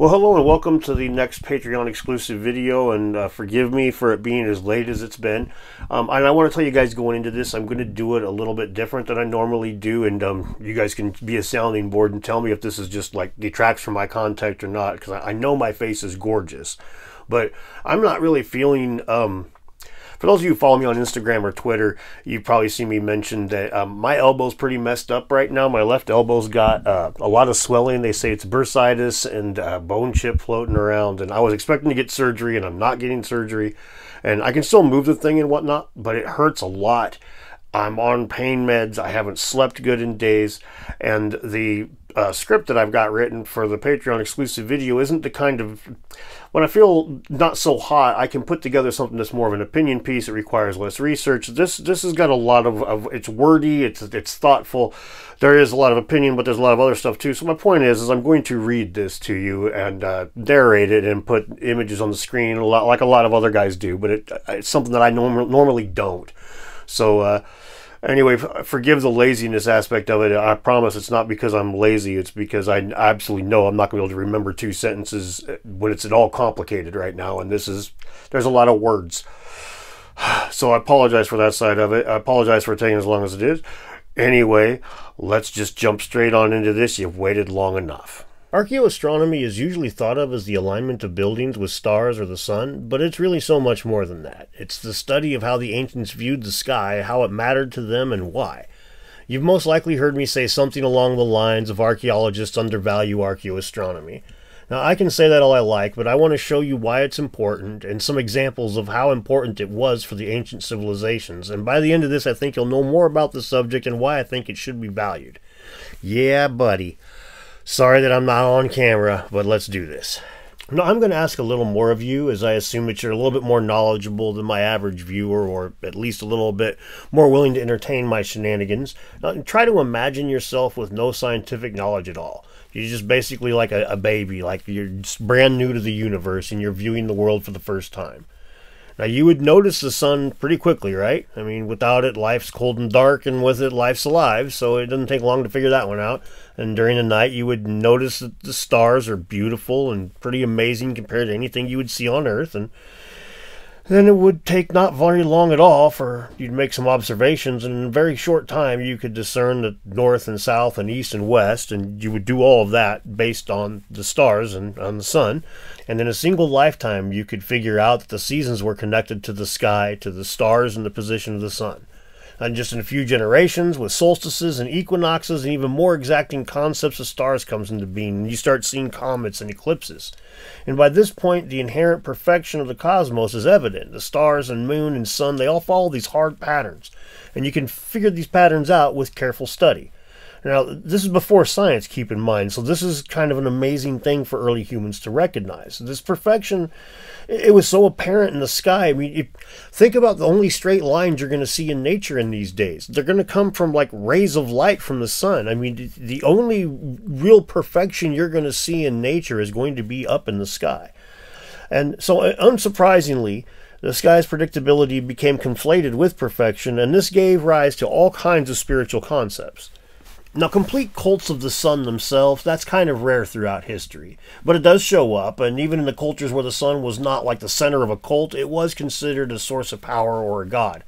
Well, hello and welcome to the next Patreon exclusive video, and forgive me for it being as late as it's been. And I want to tell you guys going into this, I'm going to do it a little bit different than I normally do, and you guys can be a sounding board and tell me if this is just like detracts from my content or not, because I know my face is gorgeous, but I'm not really feeling... For those of you who follow me on Instagram or Twitter, you've probably seen me mention that my elbow's pretty messed up right now. My left elbow's got a lot of swelling. They say it's bursitis and bone chip floating around. And I was expecting to get surgery, and I'm not getting surgery. And I can still move the thing and whatnot, but it hurts a lot. I'm on pain meds. I haven't slept good in days. And the script that I've got written for the Patreon exclusive video isn't the kind of... When I feel not so hot, I can put together something that's more of an opinion piece. It requires less research. This has got a lot of it's wordy, it's thoughtful. There is a lot of opinion, but there's a lot of other stuff too. So my point is I'm going to read this to you and narrate it and put images on the screen, a lot like a lot of other guys do. But it's something that I normally don't. So anyway, forgive the laziness aspect of it. I promise it's not because I'm lazy. It's because I absolutely know I'm not going to be able to remember two sentences when it's at all complicated right now. And there's a lot of words. So I apologize for that side of it. I apologize for taking as long as it is. Anyway, let's just jump straight on into this. You've waited long enough. Archaeoastronomy is usually thought of as the alignment of buildings with stars or the sun, but it's really so much more than that. It's the study of how the ancients viewed the sky, how it mattered to them, and why. You've most likely heard me say something along the lines of archaeologists undervalue archaeoastronomy. Now, I can say that all I like, but I want to show you why it's important and some examples of how important it was for the ancient civilizations. And by the end of this, I think you'll know more about the subject and why I think it should be valued. Yeah, buddy. Sorry that I'm not on camera, but let's do this. Now, I'm going to ask a little more of you, as I assume that you're a little bit more knowledgeable than my average viewer, or at least a little bit more willing to entertain my shenanigans. Now, try to imagine yourself with no scientific knowledge at all. You're just basically like a baby, like you're just brand new to the universe and you're viewing the world for the first time. Now, you would notice the sun pretty quickly, right? I mean, without it, life's cold and dark, and with it, life's alive, so it doesn't take long to figure that one out. And during the night, you would notice that the stars are beautiful and pretty amazing compared to anything you would see on Earth, and then it would take not very long at all for you to make some observations, and in a very short time, you could discern the north and south and east and west, and you would do all of that based on the stars and on the sun. And in a single lifetime, you could figure out that the seasons were connected to the sky, to the stars, and the position of the sun. And just in a few generations, with solstices and equinoxes and even more exacting concepts of stars comes into being, and you start seeing comets and eclipses. And by this point, the inherent perfection of the cosmos is evident. The stars and moon and sun, they all follow these hard patterns. And you can figure these patterns out with careful study. Now, this is before science, keep in mind, so this is kind of an amazing thing for early humans to recognize. This perfection, it was so apparent in the sky. I mean, think about the only straight lines you're going to see in nature in these days. They're going to come from, like, rays of light from the sun. I mean, the only real perfection you're going to see in nature is going to be up in the sky. And so, unsurprisingly, the sky's predictability became conflated with perfection, and this gave rise to all kinds of spiritual concepts. Now, complete cults of the sun themselves, that's kind of rare throughout history. But it does show up, and even in the cultures where the sun was not like the center of a cult, it was considered a source of power or a god.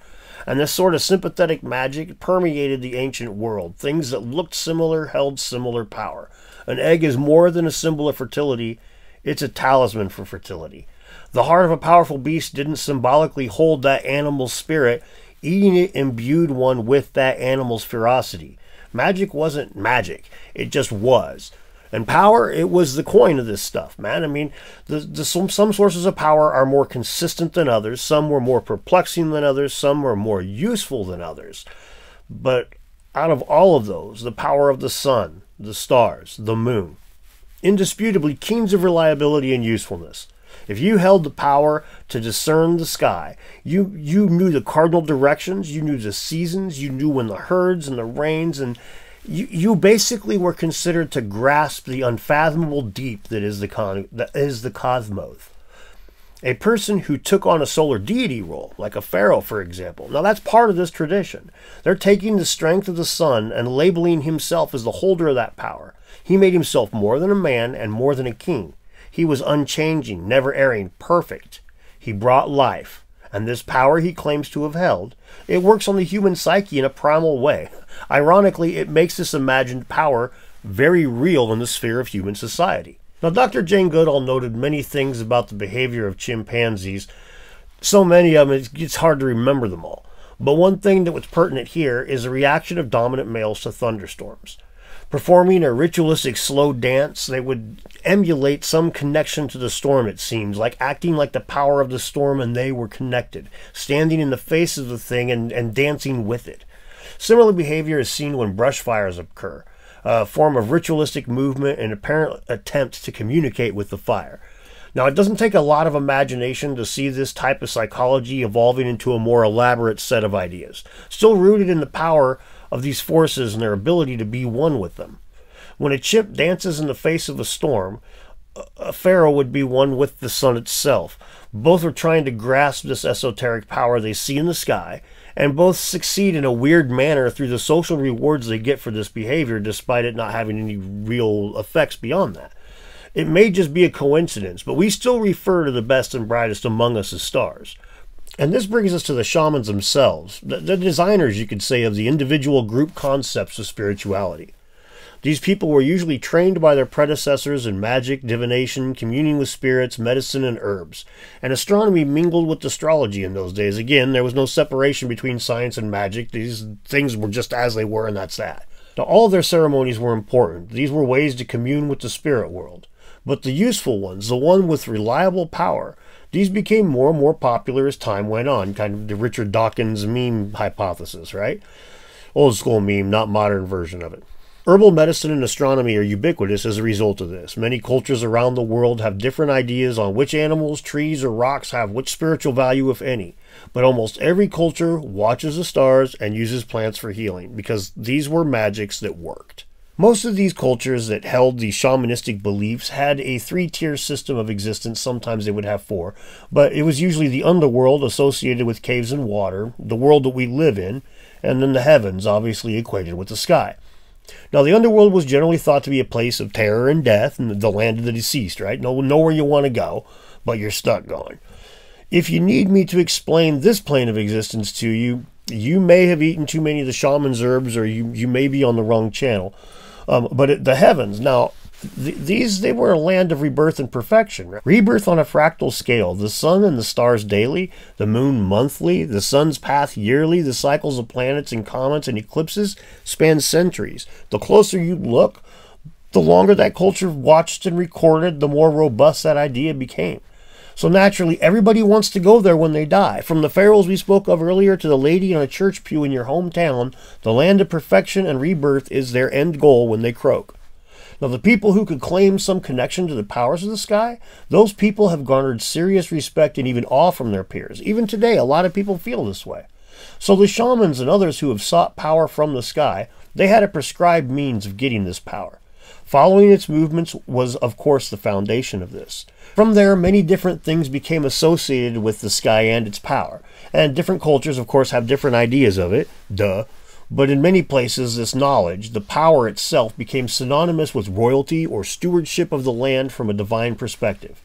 And this sort of sympathetic magic permeated the ancient world. Things that looked similar held similar power. An egg is more than a symbol of fertility, it's a talisman for fertility. The heart of a powerful beast didn't symbolically hold that animal's spirit, eating it imbued one with that animal's ferocity. Magic wasn't magic. It just was. And power, it was the coin of this stuff, man. I mean, some sources of power are more consistent than others. Some were more perplexing than others. Some were more useful than others. But out of all of those, the power of the sun, the stars, the moon, indisputably kings of reliability and usefulness. If you held the power to discern the sky, you knew the cardinal directions, you knew the seasons, you knew when the herds and the rains, and you basically were considered to grasp the unfathomable deep that is the cosmos. A person who took on a solar deity role, like a pharaoh, for example. Now, that's part of this tradition. They're taking the strength of the sun and labeling himself as the holder of that power. He made himself more than a man and more than a king. He was unchanging, never erring, perfect. He brought life. And this power he claims to have held, it works on the human psyche in a primal way. Ironically, it makes this imagined power very real in the sphere of human society. Now, Dr. Jane Goodall noted many things about the behavior of chimpanzees. So many of them, it's hard to remember them all. But one thing that was pertinent here is the reaction of dominant males to thunderstorms. Performing a ritualistic slow dance, they would emulate some connection to the storm, it seems, like acting like the power of the storm and they were connected, standing in the face of the thing and dancing with it. Similar behavior is seen when brush fires occur, a form of ritualistic movement and apparent attempt to communicate with the fire. Now, it doesn't take a lot of imagination to see this type of psychology evolving into a more elaborate set of ideas, still rooted in the power of these forces and their ability to be one with them. When a chimp dances in the face of a storm, a pharaoh would be one with the sun itself. Both are trying to grasp this esoteric power they see in the sky, and both succeed in a weird manner through the social rewards they get for this behavior, despite it not having any real effects beyond that. It may just be a coincidence, but we still refer to the best and brightest among us as stars. And this brings us to the shamans themselves, the designers, you could say, of the individual group concepts of spirituality. These people were usually trained by their predecessors in magic, divination, communing with spirits, medicine, and herbs. And astronomy mingled with astrology in those days. Again, there was no separation between science and magic. These things were just as they were, and that's that. Now, all of their ceremonies were important. These were ways to commune with the spirit world. But the useful ones, the one with reliable power, these became more and more popular as time went on, kind of the Richard Dawkins meme hypothesis, right? Old school meme, not modern version of it. Herbal medicine and astronomy are ubiquitous as a result of this. Many cultures around the world have different ideas on which animals, trees, or rocks have which spiritual value, if any. But almost every culture watches the stars and uses plants for healing, because these were magics that worked. Most of these cultures that held these shamanistic beliefs had a three-tier system of existence. Sometimes they would have four, but it was usually the underworld associated with caves and water, the world that we live in, and then the heavens, obviously equated with the sky. Now, the underworld was generally thought to be a place of terror and death, and the land of the deceased, right? Nowhere you want to go, but you're stuck going. If you need me to explain this plane of existence to you, you may have eaten too many of the shaman's herbs, or you may be on the wrong channel. But the heavens, now, they were a land of rebirth and perfection. Right? Rebirth on a fractal scale, the sun and the stars daily, the moon monthly, the sun's path yearly, the cycles of planets and comets and eclipses span centuries. The closer you look, the longer that culture watched and recorded, the more robust that idea became. So naturally, everybody wants to go there when they die. From the pharaohs we spoke of earlier to the lady on a church pew in your hometown, the land of perfection and rebirth is their end goal when they croak. Now, the people who could claim some connection to the powers of the sky, those people have garnered serious respect and even awe from their peers. Even today, a lot of people feel this way. So the shamans and others who have sought power from the sky, they had a prescribed means of getting this power. Following its movements was, of course, the foundation of this. From there, many different things became associated with the sky and its power. And different cultures, of course, have different ideas of it. Duh. But in many places, this knowledge, the power itself, became synonymous with royalty or stewardship of the land from a divine perspective.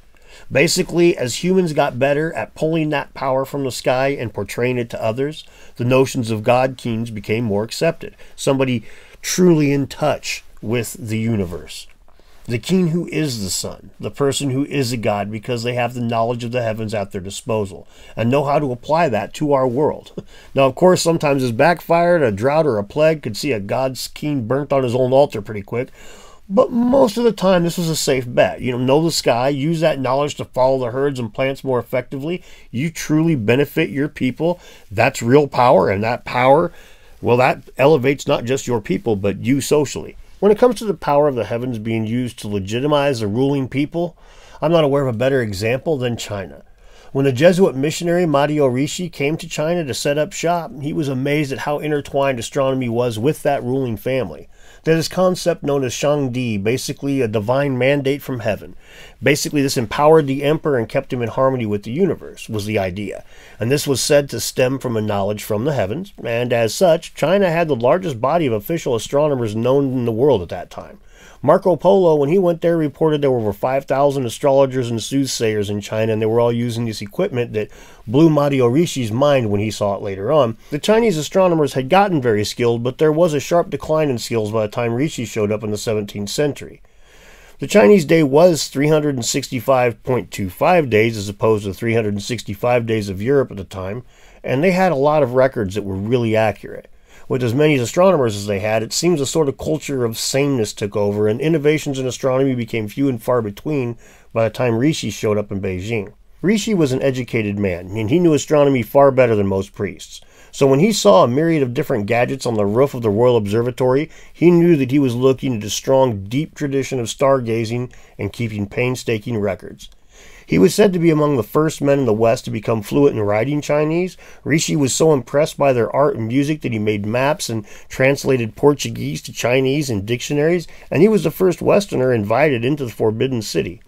Basically, as humans got better at pulling that power from the sky and portraying it to others, the notions of god kings became more accepted. Somebody truly in touch with the universe. The king who is the sun, the person who is a god because they have the knowledge of the heavens at their disposal and know how to apply that to our world. Now, of course, sometimes it's backfired. A drought or a plague could see a god's king burnt on his own altar pretty quick. But most of the time, this was a safe bet. Know the sky, use that knowledge to follow the herds and plants more effectively. You truly benefit your people. That's real power, and that power, well, that elevates not just your people, but you socially. When it comes to the power of the heavens being used to legitimize the ruling people, I'm not aware of a better example than China. When the Jesuit missionary Matteo Ricci came to China to set up shop, he was amazed at how intertwined astronomy was with that ruling family. There's this concept known as Shangdi, basically a divine mandate from heaven. Basically, this empowered the emperor and kept him in harmony with the universe, was the idea. And this was said to stem from a knowledge from the heavens, and as such, China had the largest body of official astronomers known in the world at that time. Marco Polo, when he went there, reported there were over 5,000 astrologers and soothsayers in China, and they were all using this equipment that blew Matteo Ricci's mind when he saw it later on. The Chinese astronomers had gotten very skilled, but there was a sharp decline in skills by the time Ricci showed up in the 17th century. The Chinese day was 365.25 days as opposed to 365 days of Europe at the time, and they had a lot of records that were really accurate. With as many astronomers as they had, it seems a sort of culture of sameness took over, and innovations in astronomy became few and far between by the time Ricci showed up in Beijing. Ricci was an educated man, and he knew astronomy far better than most priests. So when he saw a myriad of different gadgets on the roof of the Royal Observatory, he knew that he was looking at a strong, deep tradition of stargazing and keeping painstaking records. He was said to be among the first men in the West to become fluent in writing Chinese. Ricci was so impressed by their art and music that he made maps and translated Portuguese to Chinese in dictionaries, and he was the first Westerner invited into the Forbidden City.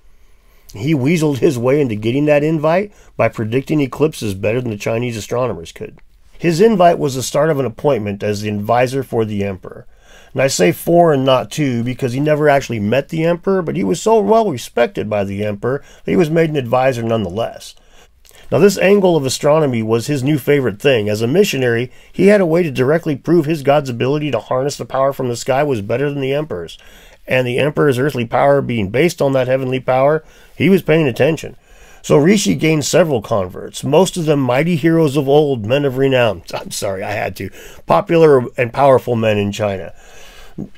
He weaseled his way into getting that invite by predicting eclipses better than the Chinese astronomers could. His invite was the start of an appointment as the advisor for the emperor. And I say for and not to because he never actually met the emperor, but he was so well respected by the emperor that he was made an advisor nonetheless. Now this angle of astronomy was his new favorite thing. As a missionary, he had a way to directly prove his God's ability to harness the power from the sky was better than the emperor's. And the emperor's earthly power being based on that heavenly power, he was paying attention. So Ricci gained several converts, most of them mighty heroes of old, men of renown. I'm sorry, I had to. Popular and powerful men in China.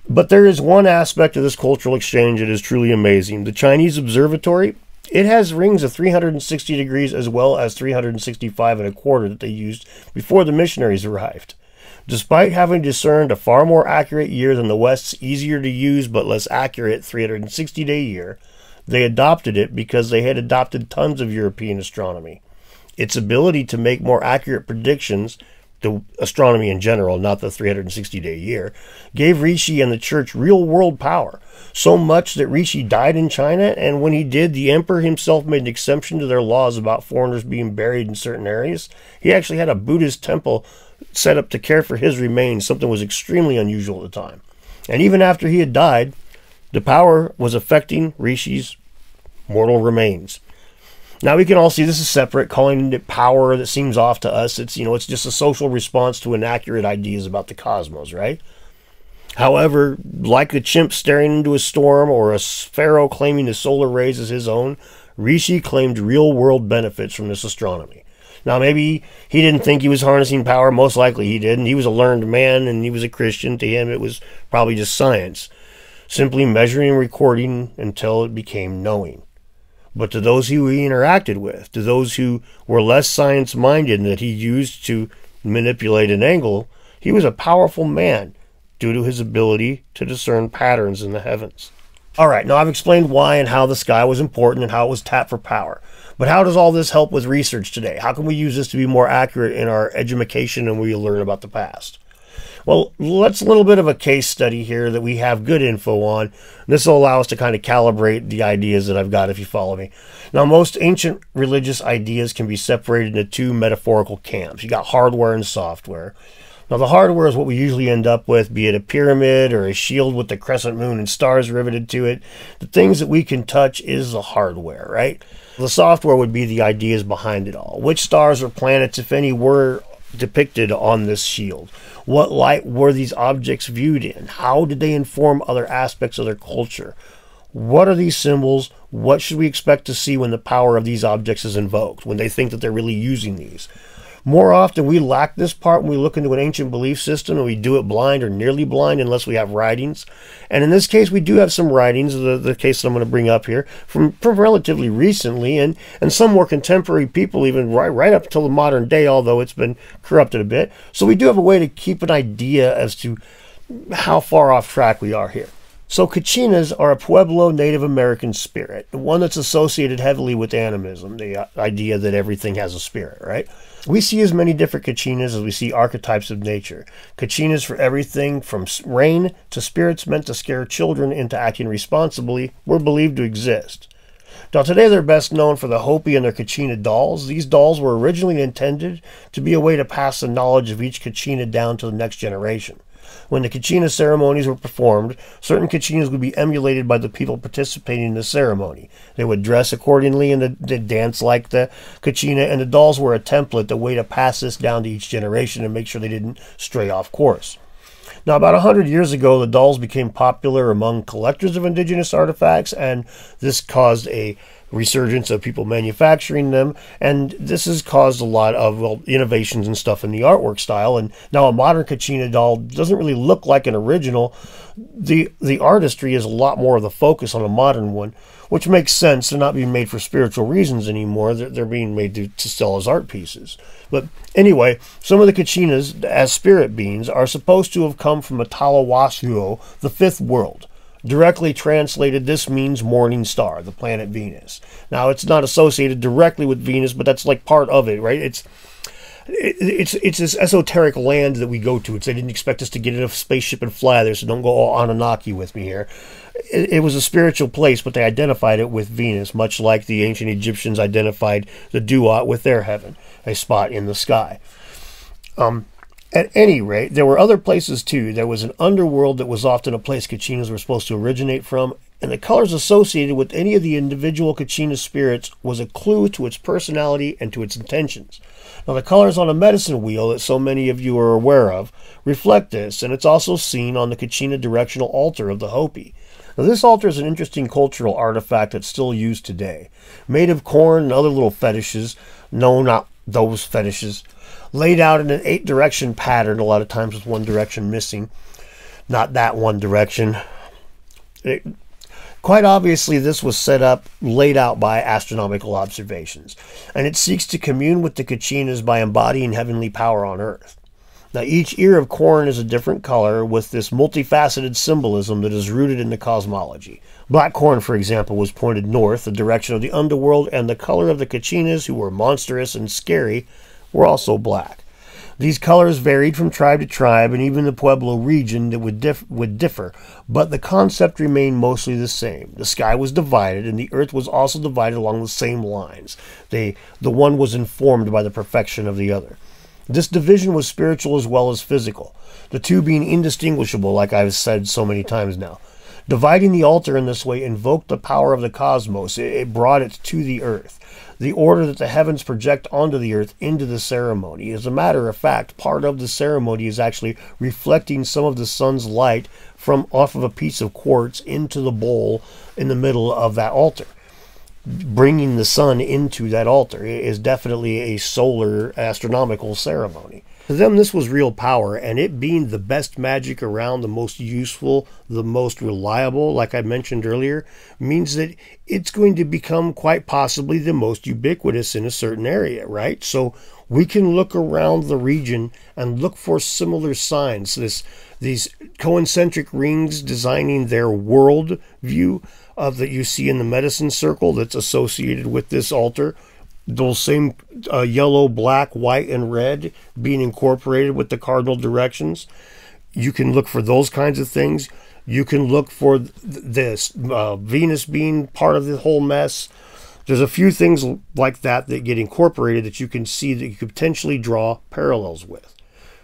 But there is one aspect of this cultural exchange that is truly amazing. The Chinese observatory, it has rings of 360 degrees as well as 365 and a quarter that they used before the missionaries arrived. Despite having discerned a far more accurate year than the West's easier to use but less accurate 360-day year, they adopted it because they had adopted tons of European astronomy. Its ability to make more accurate predictions, to astronomy in general, not the 360-day year, gave Ricci and the church real-world power. So much that Ricci died in China, and when he did, the emperor himself made an exception to their laws about foreigners being buried in certain areas. He actually had a Buddhist temple set up to care for his remains, something was extremely unusual at the time. And even after he had died, the power was affecting Ricci's mortal remains. Now we can all see this is separate, calling it power that seems off to us. It's just a social response to inaccurate ideas about the cosmos, right? However, like the chimp staring into a storm or a pharaoh claiming the solar rays as his own, Ricci claimed real-world benefits from this astronomy. Now maybe he didn't think he was harnessing power, most likely he didn't. He was a learned man and he was a Christian. To him it was probably just science. Simply measuring and recording until it became knowing. But to those who he interacted with, to those who were less science-minded and that he used to manipulate an angle, he was a powerful man due to his ability to discern patterns in the heavens. Alright, now I've explained why and how the sky was important and how it was tapped for power. But how does all this help with research today? How can we use this to be more accurate in our education and we learn about the past? Well, let's a little bit of a case study here that we have good info on. This will allow us to kind of calibrate the ideas that I've got if you follow me. Now, most ancient religious ideas can be separated into two metaphorical camps. You got hardware and software. Now, the hardware is what we usually end up with, be it a pyramid or a shield with the crescent moon and stars riveted to it. The things that we can touch is the hardware, right? The software would be the ideas behind it all. Which stars or planets, if any, were depicted on this shield? What light were these objects viewed in? How did they inform other aspects of their culture? What are these symbols? What should we expect to see when the power of these objects is invoked, when they think that they're really using these? More often, we lack this part when we look into an ancient belief system and we do it blind or nearly blind unless we have writings. And in this case, we do have some writings, the case that I'm going to bring up here, from relatively recently, and some more contemporary people, even right up until the modern day, although it's been corrupted a bit. So we do have a way to keep an idea as to how far off track we are here. So Kachinas are a Pueblo Native American spirit, one that's associated heavily with animism, the idea that everything has a spirit, right? We see as many different Kachinas as we see archetypes of nature. Kachinas for everything from rain to spirits meant to scare children into acting responsibly were believed to exist. Now today they're best known for the Hopi and their Kachina dolls. These dolls were originally intended to be a way to pass the knowledge of each Kachina down to the next generation. When the Kachina ceremonies were performed, certain Kachinas would be emulated by the people participating in the ceremony. They would dress accordingly and they'd dance like the Kachina, and the dolls were a template, a way to pass this down to each generation and make sure they didn't stray off course. Now, about 100 years ago, the dolls became popular among collectors of indigenous artifacts, and this caused a resurgence of people manufacturing them, and this has caused a lot of, well, innovations and stuff in the artwork style. And now a modern Kachina doll doesn't really look like an original. The artistry is a lot more of the focus on a modern one, which makes sense. They're not being made for spiritual reasons anymore. They're being made to sell as art pieces. But anyway, some of the Kachinas, as spirit beings, are supposed to have come from Atalawasu, the fifth world. Directly translated, this means morning star, the planet Venus. Now, it's not associated directly with Venus, but that's like part of it, right? It's this esoteric land that we go to. They didn't expect us to get in a spaceship and fly there, so don't go all Anunnaki with me here. It was a spiritual place, but they identified it with Venus, much like the ancient Egyptians identified the Duat with their heaven, a spot in the sky. At any rate, there were other places too. There was an underworld that was often a place Kachinas were supposed to originate from, and the colors associated with any of the individual Kachina spirits was a clue to its personality and to its intentions. Now, the colors on a medicine wheel that so many of you are aware of reflect this, and it's also seen on the Kachina directional altar of the Hopi. Now, this altar is an interesting cultural artifact that's still used today, made of corn and other little fetishes. No, not those fetishes. Laid out in an 8-direction pattern, a lot of times with one direction missing. Not that one direction. Quite obviously, this was set up, laid out by astronomical observations, and it seeks to commune with the Kachinas by embodying heavenly power on Earth. Now, each ear of corn is a different color with this multifaceted symbolism that is rooted in the cosmology. Black corn, for example, was pointed north, the direction of the underworld, and the color of the Kachinas, who were monstrous and scary, were also black. These colors varied from tribe to tribe, and even the Pueblo region that would differ, but the concept remained mostly the same. The sky was divided, and the earth was also divided along the same lines. The one was informed by the perfection of the other. This division was spiritual as well as physical, the two being indistinguishable, like I've said so many times now. Dividing the altar in this way invoked the power of the cosmos. It brought it to the earth. The order that the heavens project onto the earth into the ceremony. As a matter of fact, part of the ceremony is actually reflecting some of the sun's light from off of a piece of quartz into the bowl in the middle of that altar. Bringing the sun into that altar is definitely a solar astronomical ceremony. To them, this was real power, and it being the best magic around, the most useful, the most reliable, like I mentioned earlier, means that it's going to become quite possibly the most ubiquitous in a certain area, right? So we can look around the region and look for similar signs. These concentric rings designing their world view that you see in the medicine circle that's associated with this altar. Those same yellow, black, white, and red being incorporated with the cardinal directions. You can look for those kinds of things. You can look for this Venus being part of the whole mess. There's a few things like that that get incorporated that you can see that you could potentially draw parallels with.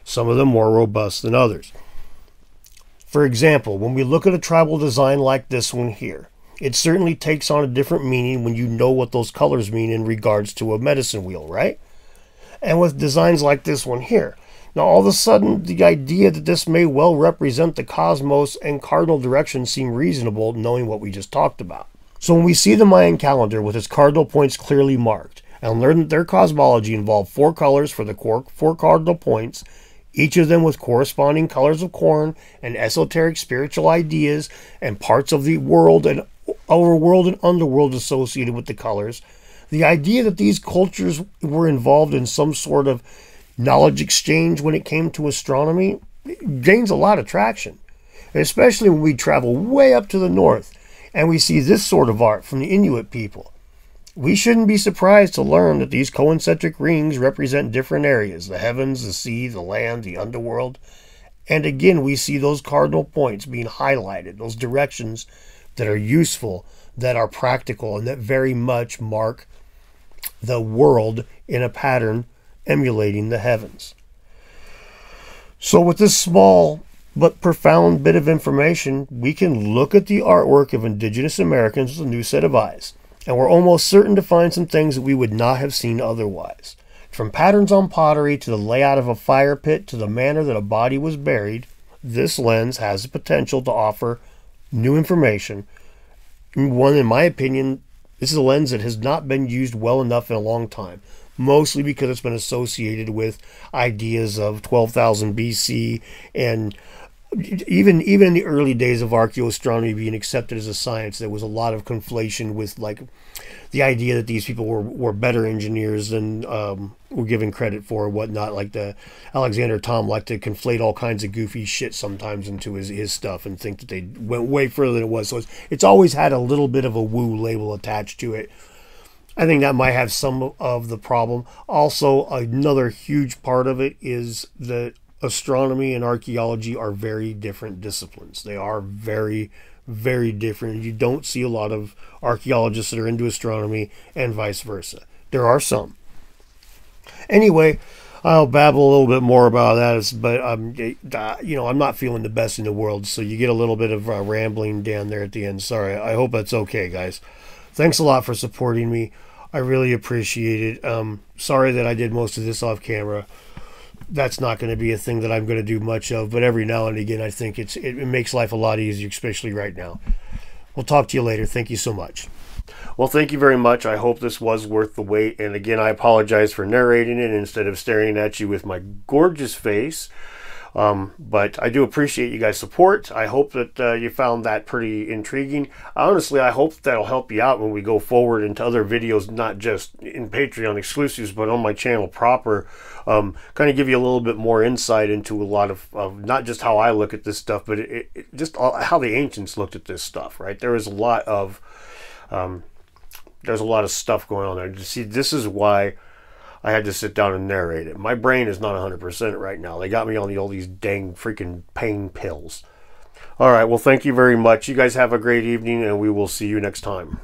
Some of them more robust than others. For example, when we look at a tribal design like this one here, it certainly takes on a different meaning when you know what those colors mean in regards to a medicine wheel, right? And with designs like this one here. Now, all of a sudden, the idea that this may well represent the cosmos and cardinal directions seem reasonable, knowing what we just talked about. So when we see the Mayan calendar with its cardinal points clearly marked, and learn that their cosmology involved 4 colors for the 4 cardinal points, each of them with corresponding colors of corn and esoteric spiritual ideas and parts of the world and overworld and underworld associated with the colors, the idea that these cultures were involved in some sort of knowledge exchange when it came to astronomy gains a lot of traction, especially when we travel way up to the north and we see this sort of art from the Inuit people. We shouldn't be surprised to learn that these concentric rings represent different areas: the heavens, the sea, the land, the underworld. And again, we see those cardinal points being highlighted, those directions that are useful, that are practical, and that very much mark the world in a pattern emulating the heavens. So with this small but profound bit of information. We can look at the artwork of indigenous Americans with a new set of eyes, and we're almost certain to find some things that we would not have seen otherwise. From patterns on pottery to the layout of a fire pit to the manner that a body was buried, this lens has the potential to offer new information. One, in my opinion, this is a lens that has not been used well enough in a long time, mostly because it's been associated with ideas of 12,000 BC, and even in the early days of archaeoastronomy being accepted as a science, there was a lot of conflation with like the idea that these people were better engineers than were given credit for, or whatnot. Like the Alexander Thom liked to conflate all kinds of goofy shit sometimes into his stuff and think that they went way further than it was. So it's always had a little bit of a woo label attached to it. I think that might have some of the problem. Also, another huge part of it is that astronomy and archaeology are very different disciplines. They are very, very different. You don't see a lot of archaeologists that are into astronomy and vice versa. There are some. Anyway, I'll babble a little bit more about that, but I'm not feeling the best in the world, so you get a little bit of rambling down there at the end. Sorry. I hope that's okay, guys. Thanks a lot for supporting me. I really appreciate it. Sorry that I did most of this off camera. That's not going to be a thing that I'm going to do much of, but every now and again I think it makes life a lot easier, especially right now. We'll talk to you later. Thank you so much. Well, thank you very much. I hope this was worth the wait. And again, I apologize for narrating it instead of staring at you with my gorgeous face. But I do appreciate you guys' support. I hope that you found that pretty intriguing. Honestly, I hope that'll help you out when we go forward into other videos, not just in Patreon exclusives, but on my channel proper. Kind of give you a little bit more insight into a lot of not just how I look at this stuff, but just how the ancients looked at this stuff, right? There is a lot of there's a lot of stuff going on there. You see, this is why I had to sit down and narrate it. My brain is not 100% right now. They got me on all these dang freaking pain pills. All right, well, thank you very much. You guys have a great evening, and we will see you next time.